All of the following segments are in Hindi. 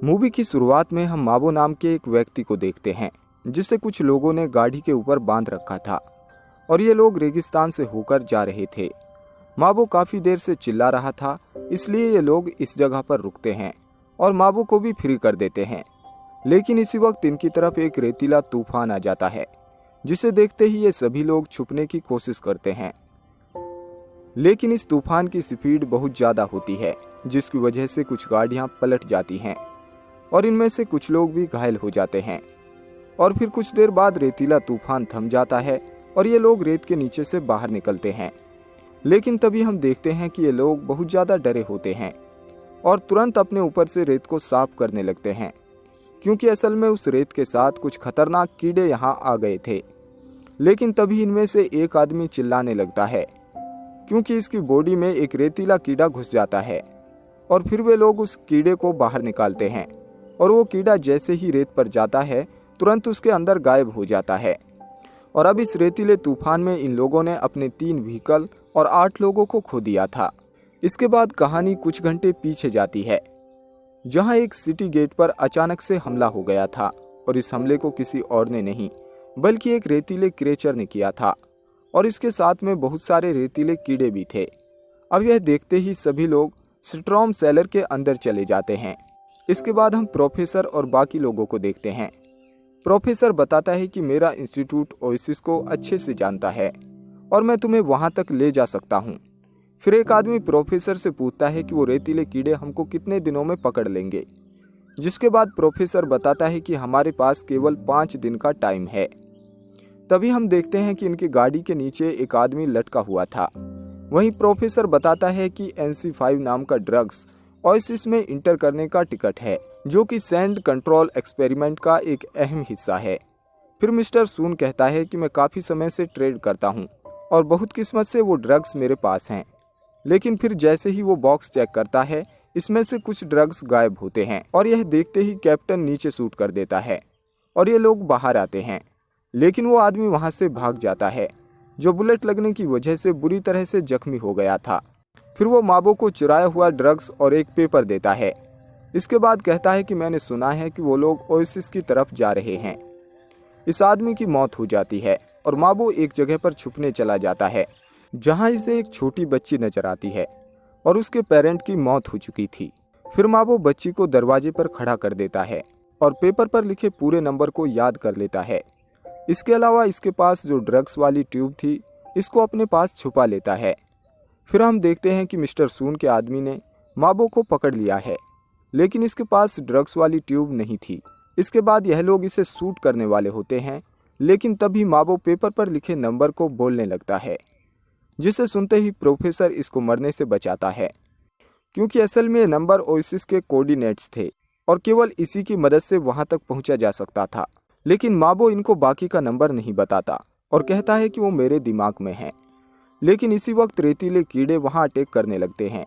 मूवी की शुरुआत में हम माबो नाम के एक व्यक्ति को देखते हैं जिसे कुछ लोगों ने गाड़ी के ऊपर बांध रखा था और ये लोग रेगिस्तान से होकर जा रहे थे। माबो काफी देर से चिल्ला रहा था, इसलिए ये लोग इस जगह पर रुकते हैं और माबो को भी फ्री कर देते हैं। लेकिन इसी वक्त इनकी तरफ एक रेतीला तूफान आ जाता है, जिसे देखते ही ये सभी लोग छुपने की कोशिश करते हैं। लेकिन इस तूफान की स्पीड बहुत ज़्यादा होती है, जिसकी वजह से कुछ गाड़ियां पलट जाती हैं और इनमें से कुछ लोग भी घायल हो जाते हैं। और फिर कुछ देर बाद रेतीला तूफान थम जाता है और ये लोग रेत के नीचे से बाहर निकलते हैं। लेकिन तभी हम देखते हैं कि ये लोग बहुत ज़्यादा डरे होते हैं और तुरंत अपने ऊपर से रेत को साफ करने लगते हैं, क्योंकि असल में उस रेत के साथ कुछ खतरनाक कीड़े यहाँ आ गए थे। लेकिन तभी इनमें से एक आदमी चिल्लाने लगता है, क्योंकि इसकी बॉडी में एक रेतीला कीड़ा घुस जाता है। और फिर वे लोग उस कीड़े को बाहर निकालते हैं और वो कीड़ा जैसे ही रेत पर जाता है तुरंत उसके अंदर गायब हो जाता है। और अब इस रेतीले तूफान में इन लोगों ने अपने 3 व्हीकल और 8 लोगों को खो दिया था। इसके बाद कहानी कुछ घंटे पीछे जाती है, जहां एक सिटी गेट पर अचानक से हमला हो गया था और इस हमले को किसी और ने नहीं बल्कि एक रेतीले क्रेचर ने किया था और इसके साथ में बहुत सारे रेतीले कीड़े भी थे। अब यह देखते ही सभी लोग स्ट्रॉम सेलर के अंदर चले जाते हैं। इसके बाद हम प्रोफेसर और बाकी लोगों को देखते हैं। प्रोफेसर बताता है कि मेरा इंस्टीट्यूट ओएसिस को अच्छे से जानता है और मैं तुम्हें वहां तक ले जा सकता हूं। फिर एक आदमी प्रोफेसर से पूछता है कि वो रेतीले कीड़े हमको कितने दिनों में पकड़ लेंगे, जिसके बाद प्रोफेसर बताता है कि हमारे पास केवल 5 दिन का टाइम है। तभी हम देखते हैं कि इनकी गाड़ी के नीचे एक आदमी लटका हुआ था। वहीं प्रोफेसर बताता है कि NC5 नाम का ड्रग्स ओएसिस में इंटर करने का टिकट है, जो कि सैंड कंट्रोल एक्सपेरिमेंट का एक अहम हिस्सा है। फिर मिस्टर सून कहता है कि मैं काफ़ी समय से ट्रेड करता हूं और बहुत किस्मत से वो ड्रग्स मेरे पास हैं। लेकिन फिर जैसे ही वो बॉक्स चेक करता है, इसमें से कुछ ड्रग्स गायब होते हैं और यह देखते ही कैप्टन नीचे शूट कर देता है और ये लोग बाहर आते हैं। लेकिन वो आदमी वहाँ से भाग जाता है, जो बुलेट लगने की वजह से बुरी तरह से जख्मी हो गया था। फिर वो माबो को चुराया हुआ ड्रग्स और एक पेपर देता है। इसके बाद कहता है कि मैंने सुना है कि वो लोग ओएसिस की तरफ जा रहे हैं। इस आदमी की मौत हो जाती है और माबो एक जगह पर छुपने चला जाता है, जहां इसे एक छोटी बच्ची नजर आती है और उसके पेरेंट की मौत हो चुकी थी। फिर माबो बच्ची को दरवाजे पर खड़ा कर देता है और पेपर पर लिखे पूरे नंबर को याद कर लेता है। इसके अलावा इसके पास जो ड्रग्स वाली ट्यूब थी, इसको अपने पास छुपा लेता है। फिर हम देखते हैं कि मिस्टर सून के आदमी ने माबो को पकड़ लिया है, लेकिन इसके पास ड्रग्स वाली ट्यूब नहीं थी। इसके बाद यह लोग इसे शूट करने वाले होते हैं, लेकिन तभी माबो पेपर पर लिखे नंबर को बोलने लगता है, जिसे सुनते ही प्रोफेसर इसको मरने से बचाता है, क्योंकि असल में ये नंबर ओएसिस के कोऑर्डिनेट्स थे और केवल इसी की मदद से वहां तक पहुंचा जा सकता था। लेकिन माबो इनको बाकी का नंबर नहीं बताता और कहता है कि वो मेरे दिमाग में है। लेकिन इसी वक्त रेतीले कीड़े वहां अटैक करने लगते हैं,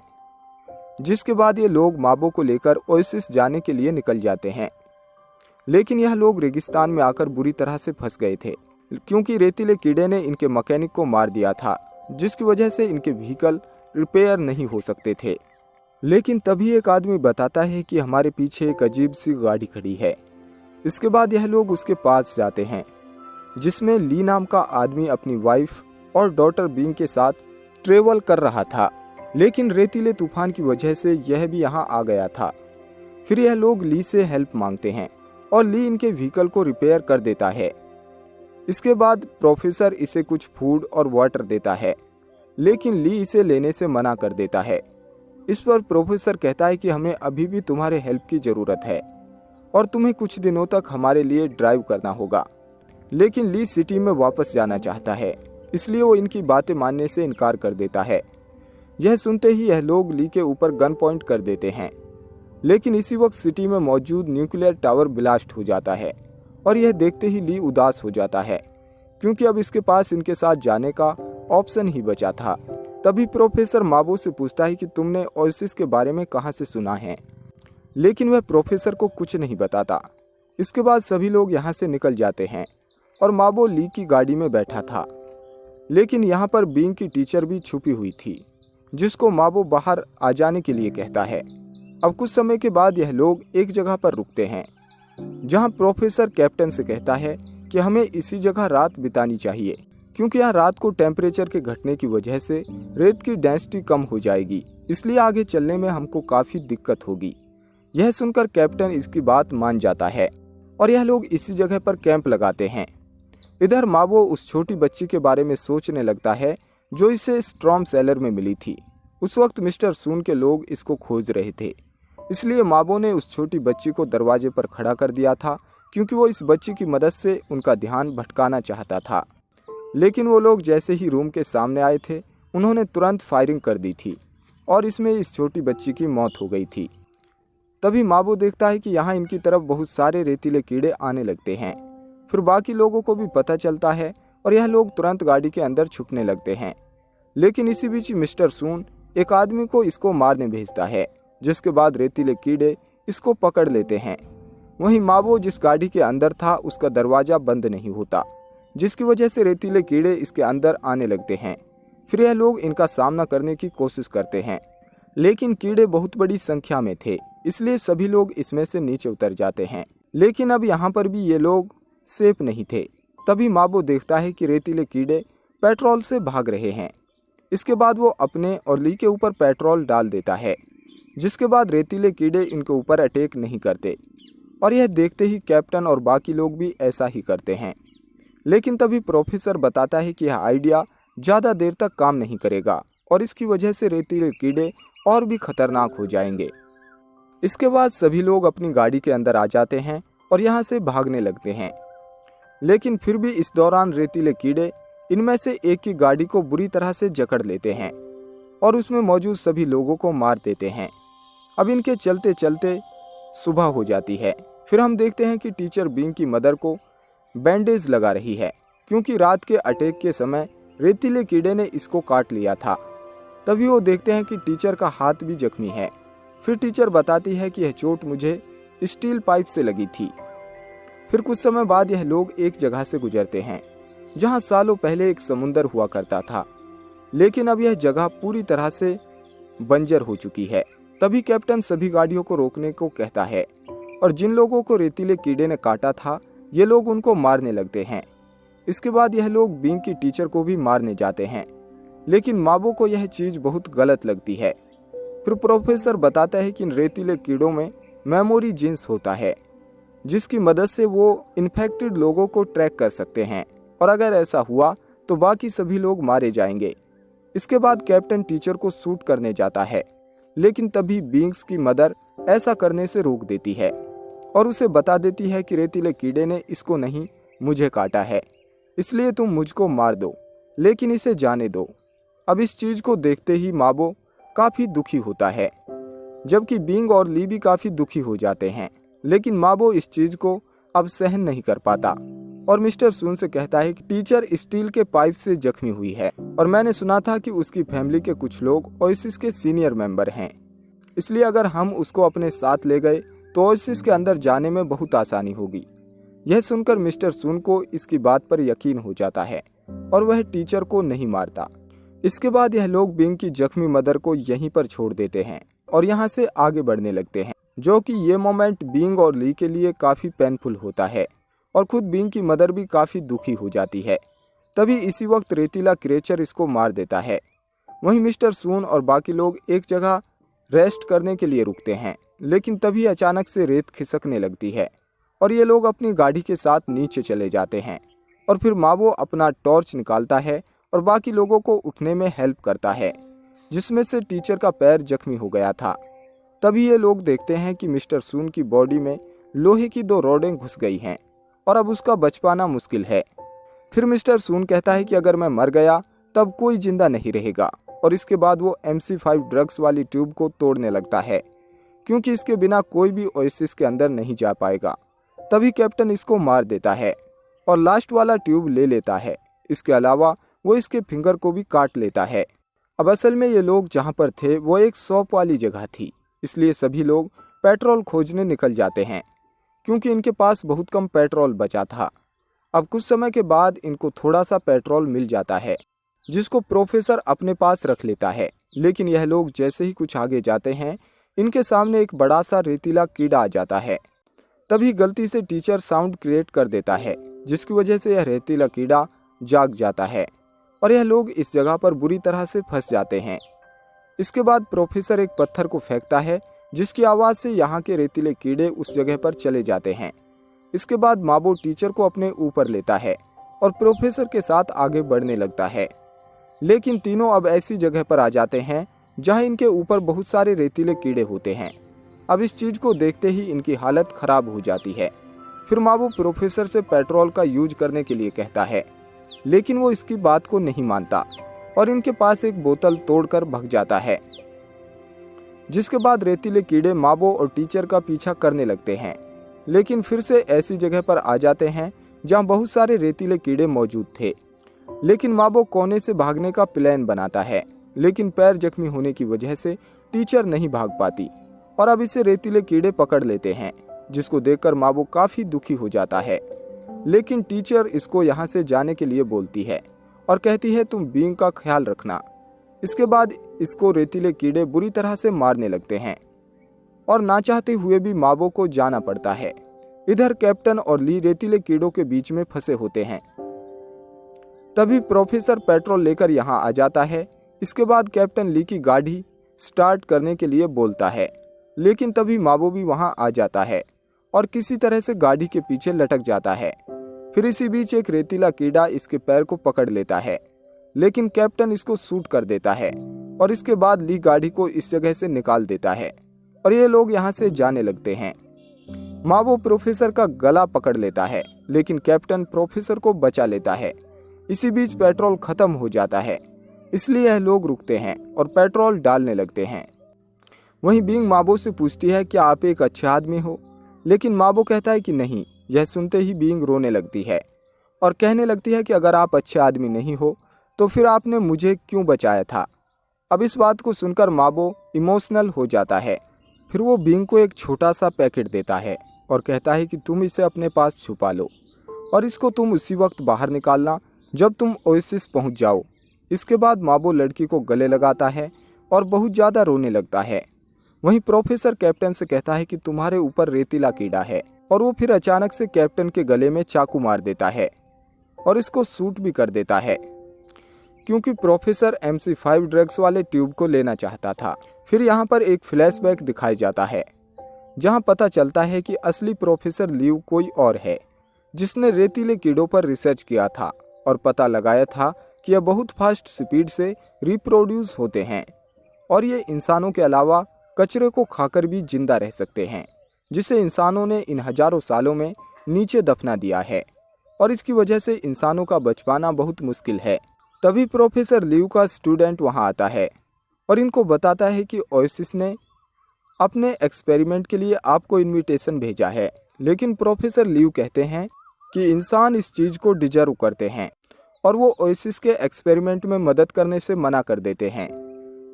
जिसके बाद ये लोग माबो को लेकर ओएसिस जाने के लिए निकल जाते हैं। लेकिन यह लोग रेगिस्तान में आकर बुरी तरह से फंस गए थे, क्योंकि रेतीले कीड़े ने इनके मैकेनिक को मार दिया था, जिसकी वजह से इनके व्हीकल रिपेयर नहीं हो सकते थे। लेकिन तभी एक आदमी बताता है कि हमारे पीछे एक अजीब सी गाड़ी खड़ी है। इसके बाद यह लोग उसके पास जाते हैं, जिसमें ली नाम का आदमी अपनी वाइफ और डॉटर बींग के साथ ट्रेवल कर रहा था। लेकिन रेतीले तूफान की वजह से यह भी यहाँ आ गया था। फिर यह लोग ली से हेल्प मांगते हैं और ली इनके व्हीकल को रिपेयर कर देता है। इसके बाद प्रोफेसर इसे कुछ फूड और वाटर देता है, लेकिन ली इसे लेने से मना कर देता है। इस पर प्रोफेसर कहता है कि हमें अभी भी तुम्हारे हेल्प की ज़रूरत है और तुम्हें कुछ दिनों तक हमारे लिए ड्राइव करना होगा। लेकिन ली सिटी में वापस जाना चाहता है, इसलिए वो इनकी बातें मानने से इनकार कर देता है। यह सुनते ही यह लोग ली के ऊपर गन पॉइंट कर देते हैं। लेकिन इसी वक्त सिटी में मौजूद न्यूक्लियर टावर ब्लास्ट हो जाता है और यह देखते ही ली उदास हो जाता है, क्योंकि अब इसके पास इनके साथ जाने का ऑप्शन ही बचा था। तभी प्रोफेसर माबो से पूछता है कि तुमने ओएसिस के बारे में कहाँ से सुना है, लेकिन वह प्रोफेसर को कुछ नहीं बताता। इसके बाद सभी लोग यहाँ से निकल जाते हैं और माबो ली की गाड़ी में बैठा था। लेकिन यहाँ पर बींग की टीचर भी छुपी हुई थी, जिसको माबो बाहर आ जाने के लिए कहता है। अब कुछ समय के बाद यह लोग एक जगह पर रुकते हैं, जहां प्रोफेसर कैप्टन से कहता है कि हमें इसी जगह रात बितानी चाहिए, क्योंकि यहाँ रात को टेम्परेचर के घटने की वजह से रेत की डेंसिटी कम हो जाएगी, इसलिए आगे चलने में हमको काफ़ी दिक्कत होगी। यह सुनकर कैप्टन इसकी बात मान जाता है और यह लोग इसी जगह पर कैंप लगाते हैं। इधर माबो उस छोटी बच्ची के बारे में सोचने लगता है जो इसे स्ट्रॉम सेलर में मिली थी। उस वक्त मिस्टर सून के लोग इसको खोज रहे थे, इसलिए माबो ने उस छोटी बच्ची को दरवाजे पर खड़ा कर दिया था, क्योंकि वो इस बच्ची की मदद से उनका ध्यान भटकाना चाहता था। लेकिन वो लोग जैसे ही रूम के सामने आए थे, उन्होंने तुरंत फायरिंग कर दी थी और इसमें इस छोटी बच्ची की मौत हो गई थी। तभी माबो देखता है कि यहाँ इनकी तरफ बहुत सारे रेतीले कीड़े आने लगते हैं। फिर बाकी लोगों को भी पता चलता है और यह लोग तुरंत गाड़ी के अंदर छुपने लगते हैं। लेकिन इसी बीच मिस्टर सून एक आदमी को इसको मारने भेजता है, जिसके बाद रेतीले कीड़े इसको पकड़ लेते हैं। वहीं माबो जिस गाड़ी के अंदर था उसका दरवाज़ा बंद नहीं होता, जिसकी वजह से रेतीले कीड़े इसके अंदर आने लगते हैं। फिर यह लोग इनका सामना करने की कोशिश करते हैं, लेकिन कीड़े बहुत बड़ी संख्या में थे, इसलिए सभी लोग इसमें से नीचे उतर जाते हैं। लेकिन अब यहाँ पर भी ये लोग सेफ नहीं थे। तभी माबो देखता है कि रेतीले कीड़े पेट्रोल से भाग रहे हैं। इसके बाद वो अपने और ली के ऊपर पेट्रोल डाल देता है, जिसके बाद रेतीले कीड़े इनके ऊपर अटैक नहीं करते और यह देखते ही कैप्टन और बाकी लोग भी ऐसा ही करते हैं। लेकिन तभी प्रोफेसर बताता है कि यह आइडिया ज़्यादा देर तक काम नहीं करेगा और इसकी वजह से रेतीले कीड़े और भी खतरनाक हो जाएंगे। इसके बाद सभी लोग अपनी गाड़ी के अंदर आ जाते हैं और यहाँ से भागने लगते हैं। लेकिन फिर भी इस दौरान रेतीले कीड़े इनमें से एक की गाड़ी को बुरी तरह से जकड़ लेते हैं और उसमें मौजूद सभी लोगों को मार देते हैं। अब इनके चलते चलते सुबह हो जाती है। फिर हम देखते हैं कि टीचर बींग की मदर को बैंडेज लगा रही है, क्योंकि रात के अटैक के समय रेतीले कीड़े ने इसको काट लिया था। तभी वो देखते हैं कि टीचर का हाथ भी जख्मी है। फिर टीचर बताती है कि यह चोट मुझे स्टील पाइप से लगी थी। फिर कुछ समय बाद यह लोग एक जगह से गुजरते हैं जहां सालों पहले एक समुंदर हुआ करता था, लेकिन अब यह जगह पूरी तरह से बंजर हो चुकी है। तभी कैप्टन सभी गाड़ियों को रोकने को कहता है और जिन लोगों को रेतीले कीड़े ने काटा था ये लोग उनको मारने लगते हैं। इसके बाद यह लोग बींग की टीचर को भी मारने जाते हैं, लेकिन माबो को यह चीज़ बहुत गलत लगती है। फिर प्रोफेसर बताता है कि इन रेतीले कीड़ों में मेमोरी जीन्स होता है, जिसकी मदद से वो इन्फेक्टेड लोगों को ट्रैक कर सकते हैं और अगर ऐसा हुआ तो बाकी सभी लोग मारे जाएंगे। इसके बाद कैप्टन टीचर को शूट करने जाता है, लेकिन तभी बींग्स की मदर ऐसा करने से रोक देती है और उसे बता देती है कि रेतीले कीड़े ने इसको नहीं मुझे काटा है, इसलिए तुम मुझको मार दो, लेकिन इसे जाने दो। अब इस चीज़ को देखते ही माबो काफ़ी दुखी होता है, जबकि बींग और ली भी काफ़ी दुखी हो जाते हैं। लेकिन माबो इस चीज़ को अब सहन नहीं कर पाता और मिस्टर सून से कहता है कि टीचर स्टील के पाइप से जख्मी हुई है और मैंने सुना था कि उसकी फैमिली के कुछ लोग ओएसिस के सीनियर मेंबर हैं, इसलिए अगर हम उसको अपने साथ ले गए तो ओएसिस के अंदर जाने में बहुत आसानी होगी। यह सुनकर मिस्टर सून को इसकी बात पर यकीन हो जाता है और वह टीचर को नहीं मारता। इसके बाद यह लोग बींग की जख्मी मदर को यहीं पर छोड़ देते हैं और यहाँ से आगे बढ़ने लगते हैं, जो कि ये मोमेंट बींग और ली के लिए काफ़ी पेनफुल होता है और खुद बींग की मदर भी काफ़ी दुखी हो जाती है। तभी इसी वक्त रेतीला क्रिएचर इसको मार देता है। वहीं मिस्टर सून और बाकी लोग एक जगह रेस्ट करने के लिए रुकते हैं, लेकिन तभी अचानक से रेत खिसकने लगती है और ये लोग अपनी गाड़ी के साथ नीचे चले जाते हैं और फिर माबो अपना टॉर्च निकालता है और बाकी लोगों को उठने में हेल्प करता है, जिसमें से टीचर का पैर जख्मी हो गया था। तभी ये लोग देखते हैं कि मिस्टर सून की बॉडी में लोहे की 2 रॉडें घुस गई हैं और अब उसका बच पाना मुश्किल है। फिर मिस्टर सून कहता है कि अगर मैं मर गया तब कोई जिंदा नहीं रहेगा और इसके बाद वो MC5 ड्रग्स वाली ट्यूब को तोड़ने लगता है, क्योंकि इसके बिना कोई भी ओएसिस के अंदर नहीं जा पाएगा। तभी कैप्टन इसको मार देता है और लास्ट वाला ट्यूब ले लेता है। इसके अलावा वो इसके फिंगर को भी काट लेता है। अब असल में ये लोग जहाँ पर थे वो एक शॉप वाली जगह थी, इसलिए सभी लोग पेट्रोल खोजने निकल जाते हैं, क्योंकि इनके पास बहुत कम पेट्रोल बचा था। अब कुछ समय के बाद इनको थोड़ा सा पेट्रोल मिल जाता है, जिसको प्रोफेसर अपने पास रख लेता है। लेकिन यह लोग जैसे ही कुछ आगे जाते हैं इनके सामने एक बड़ा सा रेतीला कीड़ा आ जाता है। तभी गलती से टीचर साउंड क्रिएट कर देता है, जिसकी वजह से यह रेतीला कीड़ा जाग जाता है और यह लोग इस जगह पर बुरी तरह से फंस जाते हैं। इसके बाद प्रोफेसर एक पत्थर को फेंकता है, जिसकी आवाज़ से यहाँ के रेतीले कीड़े उस जगह पर चले जाते हैं। इसके बाद माबो टीचर को अपने ऊपर लेता है और प्रोफेसर के साथ आगे बढ़ने लगता है। लेकिन तीनों अब ऐसी जगह पर आ जाते हैं जहाँ इनके ऊपर बहुत सारे रेतीले कीड़े होते हैं। अब इस चीज़ को देखते ही इनकी हालत खराब हो जाती है। फिर माबो प्रोफेसर से पेट्रोल का यूज करने के लिए कहता है, लेकिन वो इसकी बात को नहीं मानता और इनके पास एक बोतल तोड़कर भाग जाता है। जिसके बाद रेतीले कीड़े माबो और टीचर का पीछा करने लगते हैं, लेकिन फिर से ऐसी जगह पर आ जाते हैं जहां बहुत सारे रेतीले कीड़े मौजूद थे। लेकिन माबो कोने से भागने का प्लान बनाता है, लेकिन पैर जख्मी होने की वजह से टीचर नहीं भाग पाती और अब इसे रेतीले कीड़े पकड़ लेते हैं, जिसको देखकर माबो काफ़ी दुखी हो जाता है। लेकिन टीचर इसको यहाँ से जाने के लिए बोलती है और कहती है, तुम बींग का ख्याल रखना। इसके बाद इसको रेतीले कीड़े बुरी तरह से मारने लगते हैं और ना चाहते हुए भी माबो को जाना पड़ता है। इधर कैप्टन और ली रेतीले कीड़ों के बीच में फंसे होते हैं। तभी प्रोफेसर पेट्रोल लेकर यहाँ आ जाता है। इसके बाद कैप्टन ली की गाड़ी स्टार्ट करने के लिए बोलता है, लेकिन तभी माबो भी वहाँ आ जाता है और किसी तरह से गाड़ी के पीछे लटक जाता है। फिर इसी बीच एक रेतीला कीड़ा इसके पैर को पकड़ लेता है, लेकिन कैप्टन इसको शूट कर देता है और इसके बाद ली गाड़ी को इस जगह से निकाल देता है और ये लोग यहाँ से जाने लगते हैं। माबो प्रोफेसर का गला पकड़ लेता है, लेकिन कैप्टन प्रोफेसर को बचा लेता है। इसी बीच पेट्रोल खत्म हो जाता है, इसलिए यह लोग रुकते हैं और पेट्रोल डालने लगते हैं। वहीं बींग माबो से पूछती है, क्या आप एक अच्छा आदमी हो? लेकिन माबो कहता है कि नहीं। यह सुनते ही बींग रोने लगती है और कहने लगती है कि अगर आप अच्छे आदमी नहीं हो तो फिर आपने मुझे क्यों बचाया था। अब इस बात को सुनकर माबो इमोशनल हो जाता है। फिर वो बींग को एक छोटा सा पैकेट देता है और कहता है कि तुम इसे अपने पास छुपा लो और इसको तुम उसी वक्त बाहर निकालना जब तुम ओएसिस पहुंच जाओ। इसके बाद माबो लड़की को गले लगाता है और बहुत ज़्यादा रोने लगता है। वहीं प्रोफेसर कैप्टन से कहता है कि तुम्हारे ऊपर रेतीला कीड़ा है और वो फिर अचानक से कैप्टन के गले में चाकू मार देता है और इसको शूट भी कर देता है, क्योंकि प्रोफेसर MC5 ड्रग्स वाले ट्यूब को लेना चाहता था। फिर यहाँ पर एक फ्लैशबैक दिखाया जाता है, जहाँ पता चलता है कि असली प्रोफेसर लीव कोई और है, जिसने रेतीले कीड़ों पर रिसर्च किया था और पता लगाया था कि यह बहुत फास्ट स्पीड से रिप्रोड्यूस होते हैं और ये इंसानों के अलावा कचरे को खाकर भी जिंदा रह सकते हैं, जिसे इंसानों ने इन हजारों सालों में नीचे दफना दिया है और इसकी वजह से इंसानों का बच पाना बहुत मुश्किल है। तभी प्रोफेसर लीव का स्टूडेंट वहां आता है और इनको बताता है कि ओएसिस ने अपने एक्सपेरिमेंट के लिए आपको इनविटेशन भेजा है, लेकिन प्रोफेसर लीव कहते हैं कि इंसान इस चीज़ को डिजर्व करते हैं और वो ओएसिस के एक्सपेरिमेंट में मदद करने से मना कर देते हैं,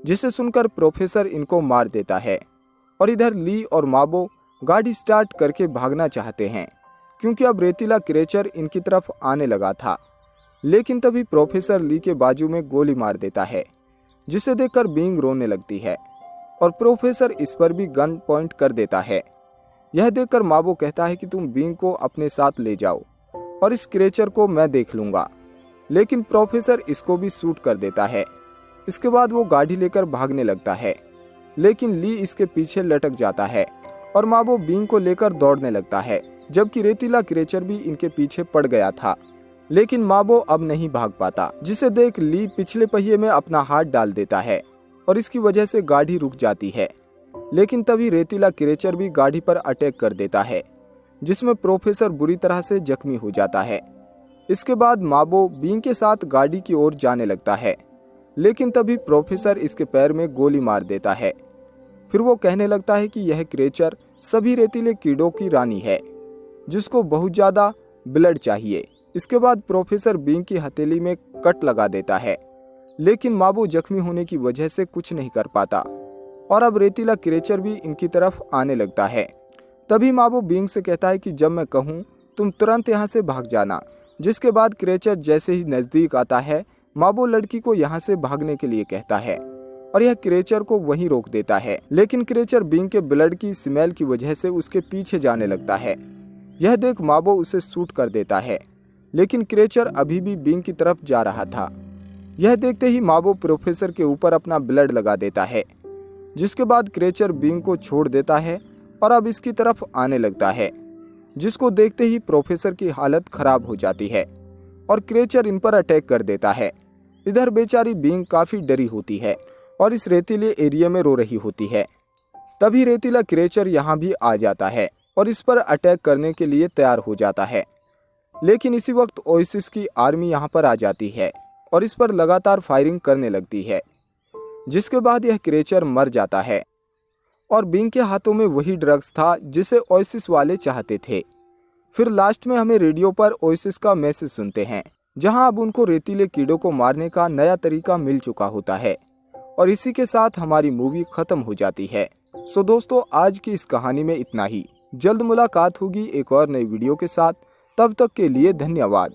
जिसे सुनकर प्रोफेसर इनको मार देता है। और इधर ली और माबो गाड़ी स्टार्ट करके भागना चाहते हैं, क्योंकि अब रेतीला क्रिएचर इनकी तरफ आने लगा था। लेकिन तभी प्रोफेसर ली के बाजू में गोली मार देता है, जिसे देखकर बींग रोने लगती है और प्रोफेसर इस पर भी गन पॉइंट कर देता है। यह देखकर माबो कहता है कि तुम बींग को अपने साथ ले जाओ और इस क्रिएचर को मैं देख लूँगा, लेकिन प्रोफेसर इसको भी शूट कर देता है। इसके बाद वो गाड़ी लेकर भागने लगता है, लेकिन ली इसके पीछे लटक जाता है और माबो बींग को लेकर दौड़ने लगता है, जबकि रेतीला क्रिएचर भी इनके पीछे पड़ गया था। लेकिन माबो अब नहीं भाग पाता, जिसे देख ली पिछले पहिए में अपना हाथ डाल देता है और इसकी वजह से गाड़ी रुक जाती है। लेकिन तभी रेतीला क्रिएचर भी गाड़ी पर अटैक कर देता है, जिसमें प्रोफेसर बुरी तरह से जख्मी हो जाता है। इसके बाद माबो बींग के साथ गाड़ी की ओर जाने लगता है, लेकिन तभी प्रोफेसर इसके पैर में गोली मार देता है। फिर वो कहने लगता है कि यह क्रिएचर सभी रेतीले कीड़ों की रानी है, जिसको बहुत ज़्यादा ब्लड चाहिए। इसके बाद प्रोफेसर बींग की हथेली में कट लगा देता है, लेकिन माबो जख्मी होने की वजह से कुछ नहीं कर पाता और अब रेतीला क्रिएचर भी इनकी तरफ आने लगता है। तभी माबो बींग से कहता है कि जब मैं कहूँ तुम तुरंत यहाँ से भाग जाना। जिसके बाद क्रिएचर जैसे ही नज़दीक आता है, माबो लड़की को यहाँ से भागने के लिए कहता है और यह क्रेचर को वहीं रोक देता है। लेकिन क्रेचर बिंग के ब्लड की स्मेल की वजह से उसके पीछे जाने लगता है। यह देख माबो उसे शूट कर देता है, लेकिन क्रेचर अभी भी बिंग की तरफ जा रहा था। यह देखते ही माबो प्रोफेसर के ऊपर अपना ब्लड लगा देता है, जिसके बाद क्रेचर बिंग को छोड़ देता है और अब इसकी तरफ आने लगता है, जिसको देखते ही प्रोफेसर की हालत खराब हो जाती है और क्रेचर इन पर अटैक कर देता है। इधर बेचारी बिंग काफी डरी होती है और इस रेतीले एरिया में रो रही होती है। तभी रेतीला क्रेचर यहाँ भी आ जाता है और इस पर अटैक करने के लिए तैयार हो जाता है। लेकिन इसी वक्त ओएसिस की आर्मी यहाँ पर आ जाती है और इस पर लगातार फायरिंग करने लगती है, जिसके बाद यह क्रेचर मर जाता है और बिंग के हाथों में वही ड्रग्स था जिसे ओएसिस वाले चाहते थे। फिर लास्ट में हमें रेडियो पर ओएसिस का मैसेज सुनते हैं, जहां अब उनको रेतीले कीड़ों को मारने का नया तरीका मिल चुका होता है। और इसी के साथ हमारी मूवी खत्म हो जाती है। सो दोस्तों, आज की इस कहानी में इतना ही। जल्द मुलाकात होगी एक और नई वीडियो के साथ। तब तक के लिए धन्यवाद।